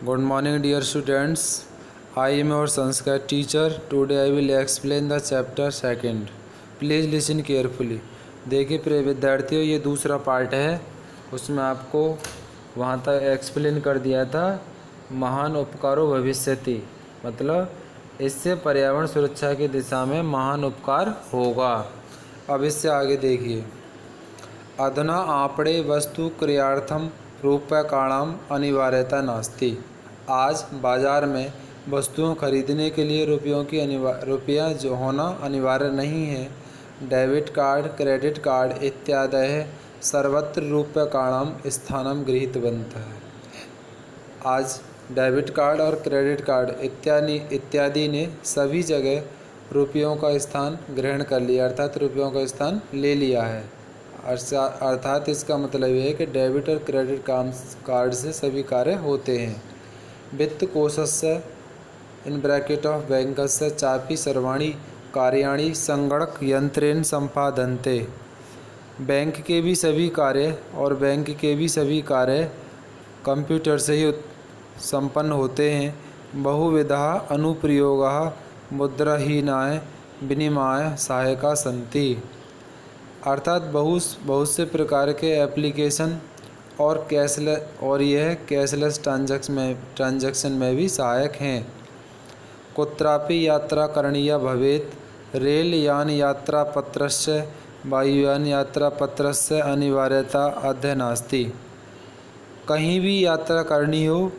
Good morning, dear students. I am your Sanskrit teacher. Today I will explain the chapter second. Please listen carefully. देखिए प्रिय विद्यार्थियों, ये दूसरा part है। उसमें आपको वहाँ तक एक्सप्लेन कर दिया था महान उपकारो भविष्यति, मतलब इससे पर्यावरण सुरक्षा की दिशा में महान उपकार होगा। अब इससे आगे देखिए। अधुना आपणे वस्तु क्रियार्थम रूप्यकाणाम अनिवार्यता नास्ति। आज बाजार में वस्तुओं खरीदने के लिए रुपया जो होना अनिवार्य नहीं है। डेबिट कार्ड, क्रेडिट कार्ड इत्यादि सर्वत्र रूप्यकाणाम स्थानम गृहीतवन्तः। आज डेबिट कार्ड और क्रेडिट कार्ड इत्यादि ने सभी जगह रुपयों का स्थान ग्रहण कर लिया, अर्थात रुपयों का स्थान ले लिया है। अर्थात इसका मतलब ये है कि डेबिट और क्रेडिट कार्ड से सभी कार्य होते हैं। वित्त कोशस्य इन ब्रैकेट ऑफ बैंकस्य चापी सर्वाणी कार्याणि संगणक यंत्रेण संपादन्ते। बैंक के भी सभी कार्य और बैंक के भी सभी कार्य कंप्यूटर से ही संपन्न होते हैं। बहुविधा अनुप्रयोगाः मुद्राहीनाय विनिमय सहायका सन्ति। अर्थात बहुत से प्रकार के एप्लीकेशन और यह कैशलेस ट्रांजैक्शन में भी सहायक हैं। कुत्रापि यात्रा करणीया भवेत् रेल यान यात्रा पत्रस्य वायुयान यात्रा पत्रस्य अनिवार्यता अद्य नास्ति। कहीं भी यात्रा करनी हो,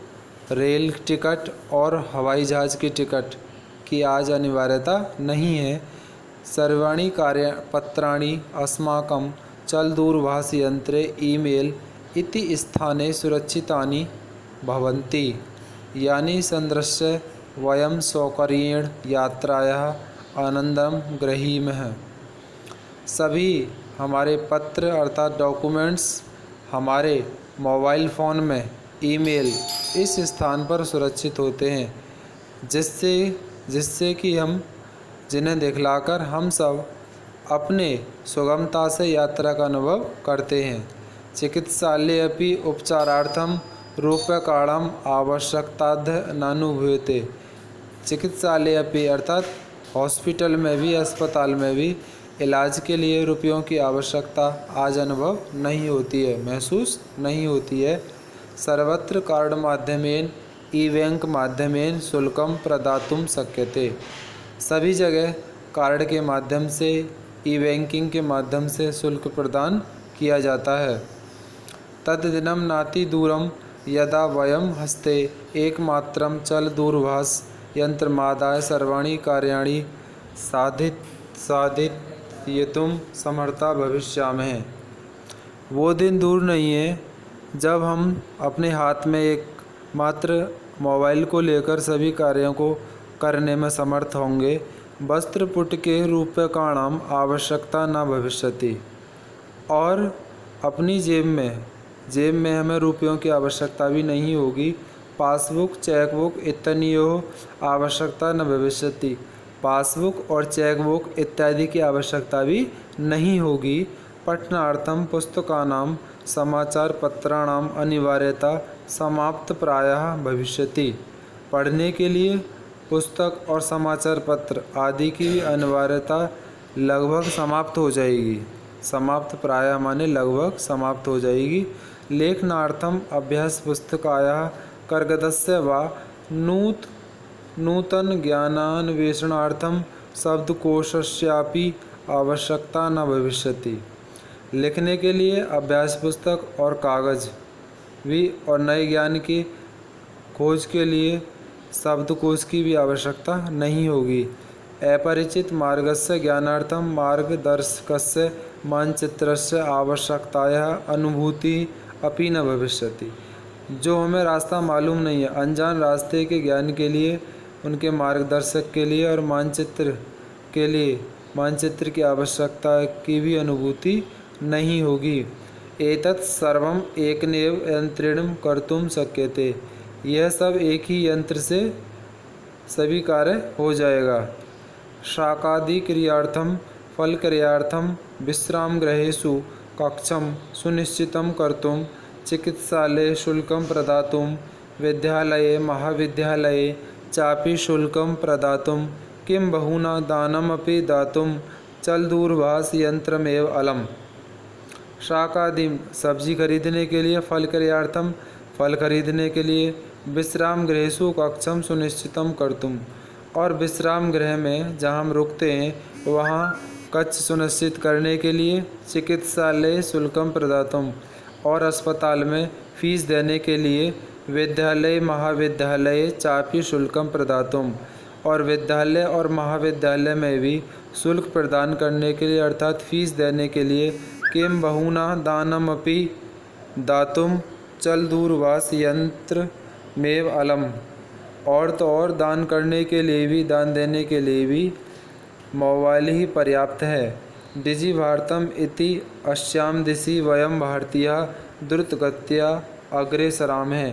रेल टिकट और हवाई जहाज़ की टिकट की आज अनिवार्यता नहीं है। सर्वाणि कार्यपत्राणि अस्माकं चलदूरभाषयंत्रे ईमेल इति स्थाने सुरक्षितानि भवन्ति, यानि संदृश्य वयं सौकर्येण यात्रायाः आनंदं गृहीमः। सभी हमारे पत्र अर्थात डॉक्यूमेंट्स हमारे मोबाइल फ़ोन में ईमेल इस स्थान पर सुरक्षित होते हैं, जिससे कि हम जिन्हें दिखलाकर हम सब अपने सुगमता से यात्रा का अनुभव करते हैं। चिकित्सालये अपि उपचारार्थम रूप्यकाणाम आवश्यकताद्य नानुभूयते। चिकित्सालय अपि अर्थात हॉस्पिटल में भी, अस्पताल में भी इलाज के लिए रुपयों की आवश्यकता आज अनुभव नहीं होती है, महसूस नहीं होती है। सर्वत्र कार्ड माध्यमेन ई बैंक माध्यमेन शुल्कम प्रदातुम शक्यते। सभी जगह कार्ड के माध्यम से, ई बैंकिंग के माध्यम से शुल्क प्रदान किया जाता है। तद्दिनं नाति दूरम यदा वयं हस्ते एकमात्रं चल दूरभाष यंत्रमादाय सर्वाणि कार्याणि साधितुं समर्था भविष्यामः। वो दिन दूर नहीं है जब हम अपने हाथ में एक मात्र मोबाइल को लेकर सभी कार्यों को करने में समर्थ होंगे। वस्त्रपुट के रूप्यकाणाम आवश्यकता न भविष्यति। और अपनी जेब में हमें रुपयों की आवश्यकता भी नहीं होगी। पासबुक, चेकबुक इत्यनयोः आवश्यकता न भविष्यति। पासबुक और चेकबुक इत्यादि की आवश्यकता भी नहीं होगी। पठनार्थम पुस्तकानां समाचार पत्राणाम अनिवार्यता समाप्त प्रायः भविष्यति। पढ़ने के लिए पुस्तक और समाचार पत्र आदि की अनिवार्यता लगभग समाप्त हो जाएगी। समाप्त प्रायः माने लगभग समाप्त हो जाएगी। लेखनार्थम अभ्यास पुस्तकायाः कर्गदस्य वा नूतन ज्ञानान्वेषणार्थम शब्दकोशस्यापि आवश्यकता न भविष्यति। लिखने के लिए अभ्यास पुस्तक और कागज भी और नए ज्ञान की खोज के लिए शब्दकोश की भी आवश्यकता नहीं होगी। अपरिचित मार्गस्य ज्ञानार्थम मार्गदर्शकस्य मानचित्रस्य आवश्यकतायाः अनुभूति अपि न भविष्यति। जो हमें रास्ता मालूम नहीं है, अनजान रास्ते के ज्ञान के लिए उनके मार्गदर्शक के लिए और मानचित्र की आवश्यकता की भी अनुभूति नहीं होगी। एतत् सर्वम एकनेव यंत्रेण कर्तुम शक्यते। यह सब एक ही यंत्र से सभी कार्य हो जाएगा। शाकादि क्रियार्थम फल क्रियार्थम विश्राम गृहेषु कक्षम सुनिश्चितं कर्तुम चिकित्सालय शुल्कं प्रदातुम विद्यालये महाविद्यालये चापि शुल्कं प्रदातुं किं बहुना दानमपि दातुं चल दूरभाष यंत्रमेव अलम्। शाकादिम सब्जी खरीदने के लिए, फल क्रयार्थम फल खरीदने के लिए, विश्राम गृहेषु कक्षम सुनिश्चितम कर्तुम और विश्राम गृह में जहाँ हम रुकते हैं वहाँ कक्ष सुनिश्चित करने के लिए, चिकित्सालय शुल्कम प्रदातुम और अस्पताल में फीस देने के लिए, विद्यालय महाविद्यालय चापि शुल्कम प्रदातुम और विद्यालय और महाविद्यालय में भी शुल्क प्रदान करने के लिए अर्थात फीस देने के लिए, किम बहुना दानमपि दातुम चल दूरभाष यंत्र मेव अलम और तो और दान करने के लिए भी, दान देने के लिए भी मोबाइल ही पर्याप्त है। डिजि भारतम इति अस्याम दिशि वयम भारतीय द्रुतगत्या अग्रेसरामः।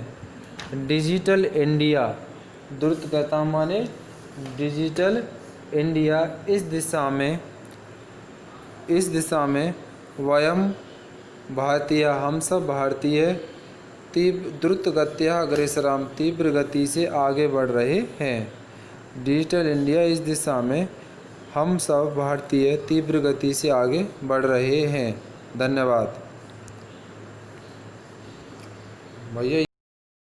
डिजिटल इंडिया, द्रुतगता माने डिजिटल इंडिया, इस दिशा में वयम भारतीय हम सब भारतीय तीव्र द्रुतगत्या अग्रेसराम तीव्र गति से आगे बढ़ रहे हैं। डिजिटल इंडिया इस दिशा में हम सब भारतीय तीव्र गति से आगे बढ़ रहे हैं। धन्यवाद भैया।